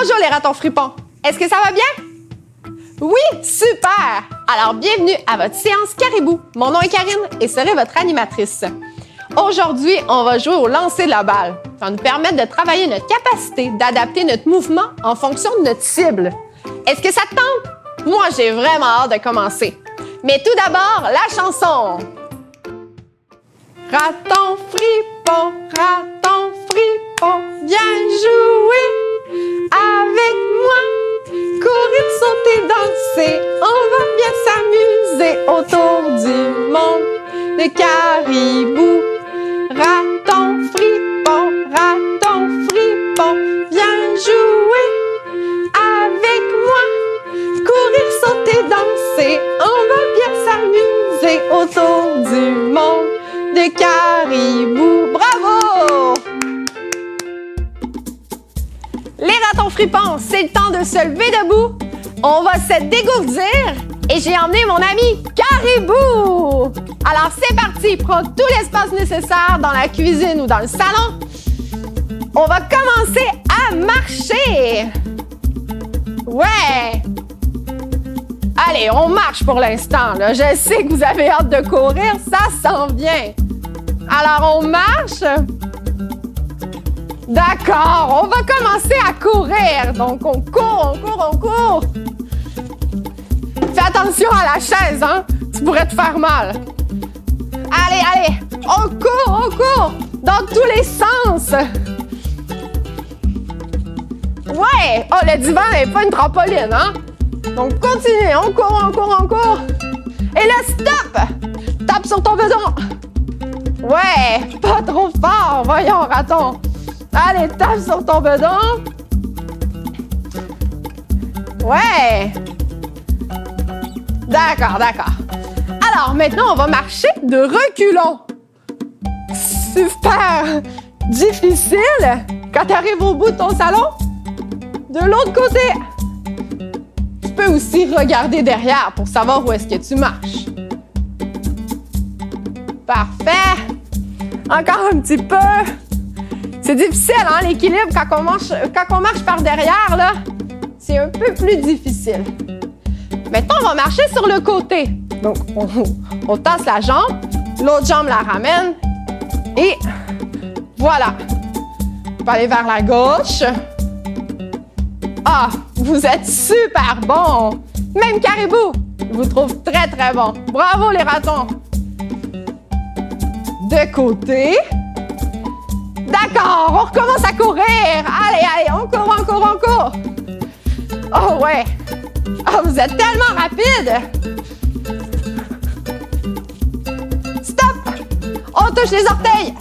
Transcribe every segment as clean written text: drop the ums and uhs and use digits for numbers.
Bonjour les ratons fripons! Est-ce que ça va bien? Oui, super! Alors, bienvenue à votre séance Caribou. Mon nom est Karine et serai votre animatrice. Aujourd'hui, on va jouer au lancer de la balle. Ça va nous permettre de travailler notre capacité d'adapter notre mouvement en fonction de notre cible. Est-ce que ça te tente? Moi, j'ai vraiment hâte de commencer. Mais tout d'abord, la chanson. Raton fripon, viens jouer avec moi. Courir, sauter, danser, on va bien s'amuser autour du monde de Caribou. Raton fripon, viens jouer avec moi. Courir, sauter, danser, on va bien s'amuser autour du monde de Caribou. Bravo! Les ratons fripons, c'est le temps de se lever debout. On va se dégourdir et j'ai emmené mon ami Caribou. Alors c'est parti, prends tout l'espace nécessaire dans la cuisine ou dans le salon. On va commencer à marcher. Ouais. Allez, on marche pour l'instant. Je sais que vous avez hâte de courir, ça s'en vient. Alors on marche. D'accord, on va commencer à courir. Donc, on court. Fais attention à la chaise, hein? Tu pourrais te faire mal. Allez, on court dans tous les sens. Ouais, oh, le divan n'est pas une trampoline, hein? Donc, continue, on court. Et là, stop! Tape sur ton bedon. Ouais, pas trop fort, voyons, raton. Allez, tape sur ton bedon. Ouais. D'accord. Alors, maintenant, on va marcher de reculons. Super difficile. Quand tu arrives au bout de ton salon, de l'autre côté. Tu peux aussi regarder derrière pour savoir où est-ce que tu marches. Parfait. Encore un petit peu. C'est difficile, hein, l'équilibre quand on marche par derrière, là. C'est un peu plus difficile. Maintenant, on va marcher sur le côté. Donc, on tasse la jambe, l'autre jambe la ramène. Et voilà. On peut aller vers la gauche. Ah, vous êtes super bon. Même Caribou, je vous trouve très, très bon. Bravo, les ratons. De côté. D'accord, on recommence à courir. Allez, on court. Oh ouais. Oh, vous êtes tellement rapide. Stop. On touche les orteils.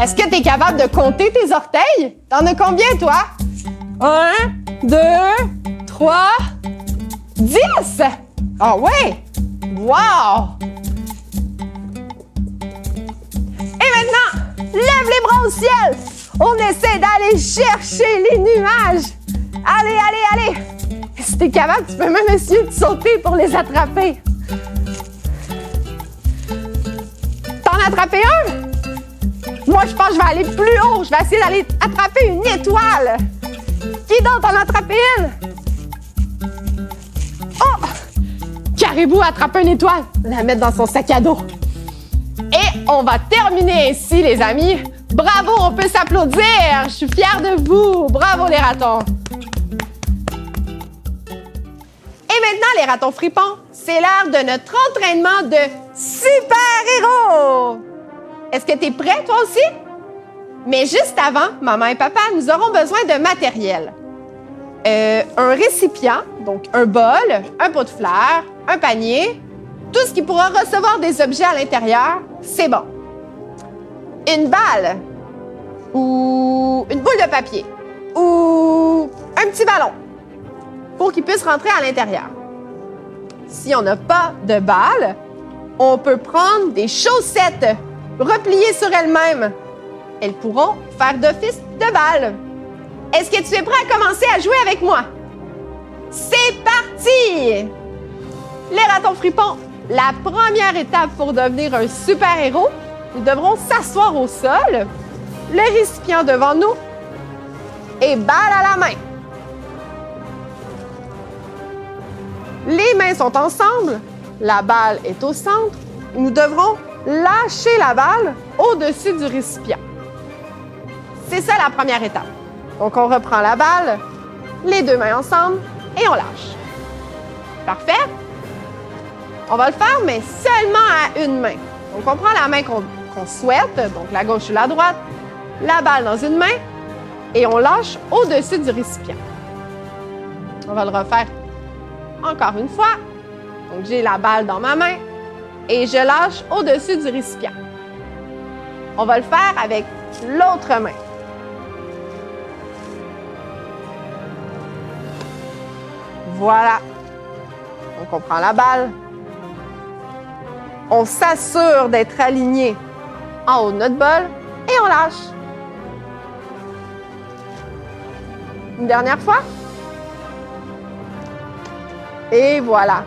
Est-ce que tu es capable de compter tes orteils? T'en as combien, toi? 1, 2, 3, 10. Oh ouais. Wow. Lève les bras au ciel. On essaie d'aller chercher les nuages. Allez. Si t'es capable, tu peux même essayer de sauter pour les attraper. T'en as attrapé un? Moi, je pense que je vais aller plus haut. Je vais essayer d'aller attraper une étoile. Qui d'autre en a attrapé une? Oh! Caribou a attrapé une étoile. La mettre dans son sac à dos. Et on va terminer ici, les amis. Bravo, on peut s'applaudir. Je suis fière de vous. Bravo, les ratons. Et maintenant, les ratons fripons, c'est l'heure de notre entraînement de super-héros. Est-ce que tu es prêt, toi aussi? Mais juste avant, maman et papa, nous aurons besoin de matériel. Un récipient, donc un bol, un pot de fleurs, un panier. Tout ce qui pourra recevoir des objets à l'intérieur, c'est bon. Une balle ou une boule de papier ou un petit ballon pour qu'il puisse rentrer à l'intérieur. Si on n'a pas de balle, on peut prendre des chaussettes repliées sur elles-mêmes. Elles pourront faire d'office de balle. Est-ce que tu es prêt à commencer à jouer avec moi? C'est parti! Les ratons fripons, la première étape pour devenir un super-héros, nous devrons s'asseoir au sol, le récipient devant nous, et balle à la main. Les mains sont ensemble, la balle est au centre. Nous devrons lâcher la balle au-dessus du récipient. C'est ça la première étape. Donc, on reprend la balle, les deux mains ensemble et on lâche. Parfait? On va le faire, mais seulement à une main. Donc, on prend la main qu'on souhaite, donc la gauche ou la droite, la balle dans une main et on lâche au-dessus du récipient. On va le refaire encore une fois. Donc, j'ai la balle dans ma main et je lâche au-dessus du récipient. On va le faire avec l'autre main. Voilà. Donc, on prend la balle. On s'assure d'être aligné en haut de notre bol et on lâche. Une dernière fois. Et voilà.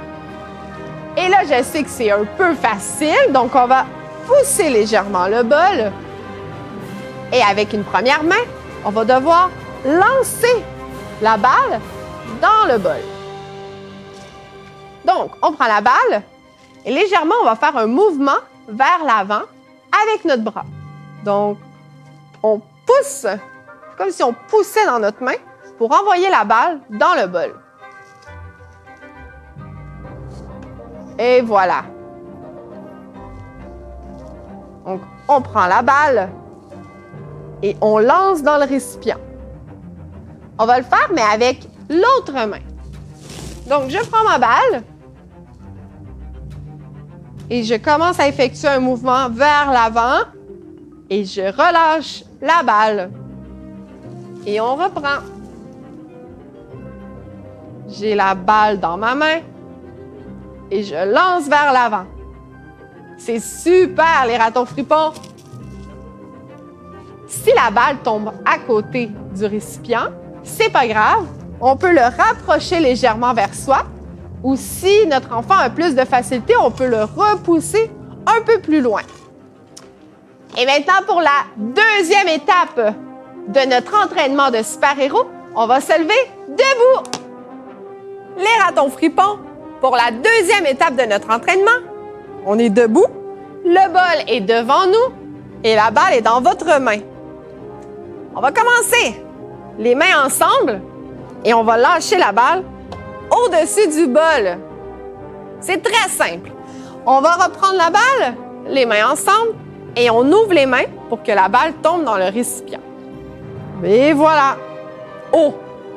Et là, je sais que c'est un peu facile, donc on va pousser légèrement le bol. Et avec une première main, on va devoir lancer la balle dans le bol. Donc, on prend la balle et légèrement, on va faire un mouvement vers l'avant avec notre bras. Donc, on pousse, comme si on poussait dans notre main pour envoyer la balle dans le bol. Et voilà. Donc, on prend la balle et on lance dans le récipient. On va le faire, mais avec l'autre main. Donc, je prends ma balle et je commence à effectuer un mouvement vers l'avant et je relâche la balle. Et on reprend. J'ai la balle dans ma main et je lance vers l'avant. C'est super, les ratons fripons! Si la balle tombe à côté du récipient, c'est pas grave. On peut le rapprocher légèrement vers soi. Ou si notre enfant a plus de facilité, on peut le repousser un peu plus loin. Et maintenant, pour la deuxième étape de notre entraînement de super-héros, on va se lever debout. Les ratons fripons, pour la deuxième étape de notre entraînement, on est debout, le bol est devant nous et la balle est dans votre main. On va commencer. Les mains ensemble et on va lâcher la balle au-dessus du bol. C'est très simple. On va reprendre la balle, les mains ensemble, et on ouvre les mains pour que la balle tombe dans le récipient. Et voilà. Oh,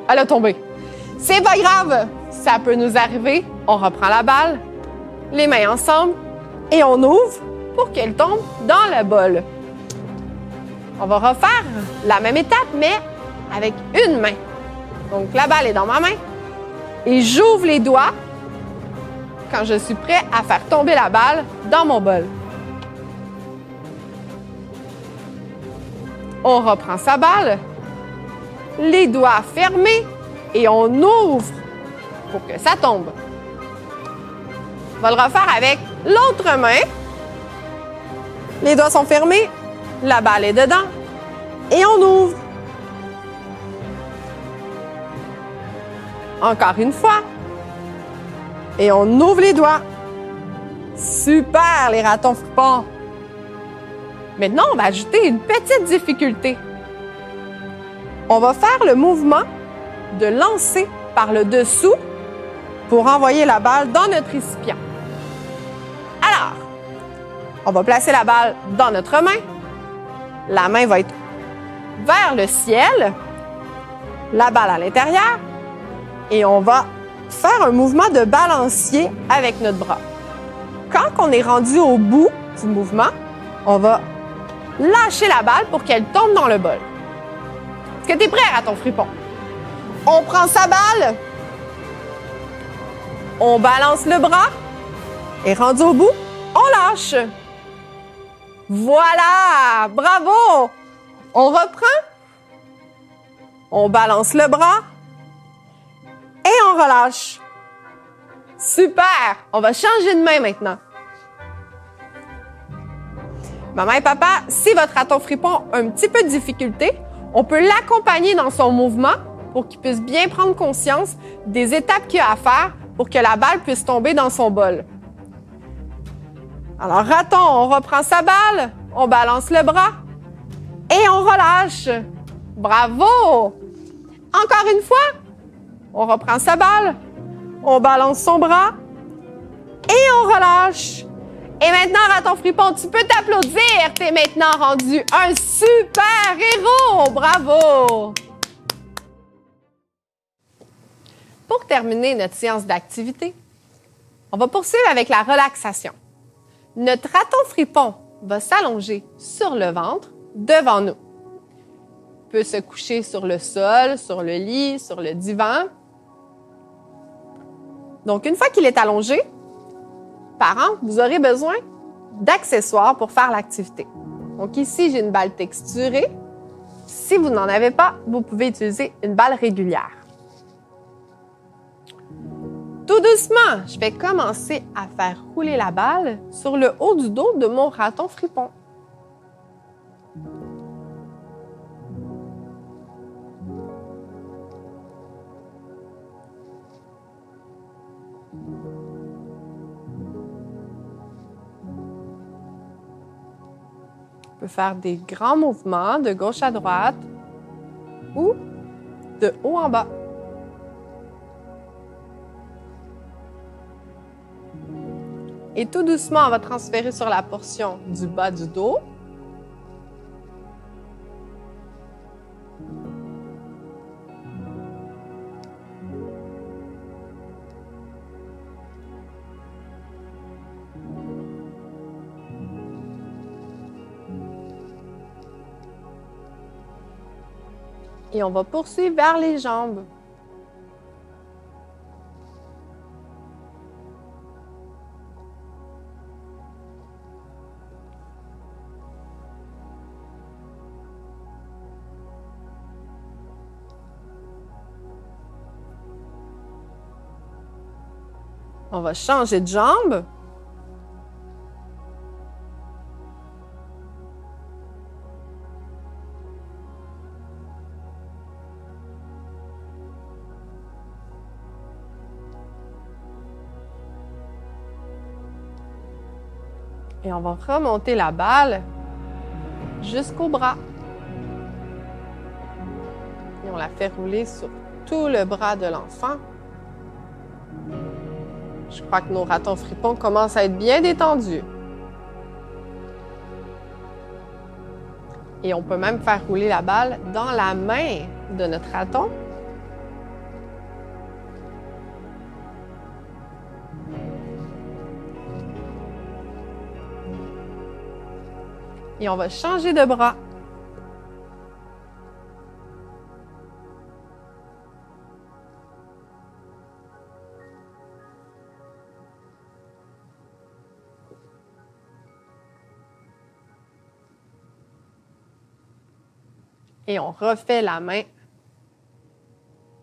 elle a tombé. C'est pas grave, ça peut nous arriver. On reprend la balle, les mains ensemble, et on ouvre pour qu'elle tombe dans le bol. On va refaire la même étape, mais avec une main. Donc, la balle est dans ma main et j'ouvre les doigts quand je suis prêt à faire tomber la balle dans mon bol. On reprend sa balle, les doigts fermés et on ouvre pour que ça tombe. On va le refaire avec l'autre main. Les doigts sont fermés, la balle est dedans et on ouvre. Encore une fois. Et on ouvre les doigts. Super, les ratons fripons. Maintenant, on va ajouter une petite difficulté. On va faire le mouvement de lancer par le dessous pour envoyer la balle dans notre récipient. Alors, on va placer la balle dans notre main. La main va être vers le ciel, la balle à l'intérieur, et on va faire un mouvement de balancier avec notre bras. Quand on est rendu au bout du mouvement, on va lâcher la balle pour qu'elle tombe dans le bol. Est-ce que tu es prêt, raton fripon? On prend sa balle, on balance le bras, et rendu au bout, on lâche. Voilà! Bravo! On reprend, on balance le bras, et on relâche. Super! On va changer de main maintenant. Maman et papa, si votre raton fripon a un petit peu de difficulté, On peut l'accompagner dans son mouvement pour qu'il puisse bien prendre conscience des étapes qu'il a à faire pour que la balle puisse tomber dans son bol. Alors, raton, on reprend sa balle, on balance le bras et on relâche. Bravo! Encore une fois, on reprend sa balle, on balance son bras et on relâche. Et maintenant, raton fripon, tu peux t'applaudir. T'es maintenant rendu un super héros. Bravo! Pour terminer notre séance d'activité, on va poursuivre avec la relaxation. Notre raton fripon va s'allonger sur le ventre devant nous. Il peut se coucher sur le sol, sur le lit, sur le divan. Donc, une fois qu'il est allongé, parents, vous aurez besoin d'accessoires pour faire l'activité. Donc ici, j'ai une balle texturée. Si vous n'en avez pas, vous pouvez utiliser une balle régulière. Tout doucement, je vais commencer à faire rouler la balle sur le haut du dos de mon raton fripon. On peut faire des grands mouvements de gauche à droite ou de haut en bas. Et tout doucement, on va transférer sur la portion du bas du dos. Et on va poursuivre vers les jambes. On va changer de jambe. Et on va remonter la balle jusqu'au bras. Et on la fait rouler sur tout le bras de l'enfant. Je crois que nos ratons fripons commencent à être bien détendus. Et on peut même faire rouler la balle dans la main de notre raton. Et on va changer de bras. Et on refait la main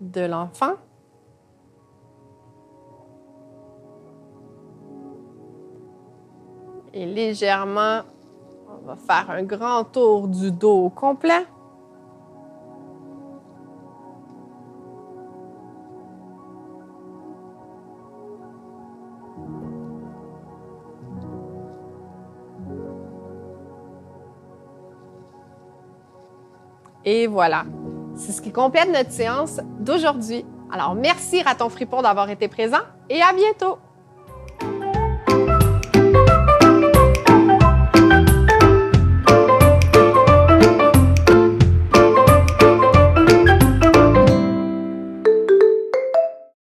de l'enfant. Et légèrement, on va faire un grand tour du dos au complet. Et voilà, c'est ce qui complète notre séance d'aujourd'hui. Alors, merci Raton Fripon d'avoir été présent et à bientôt!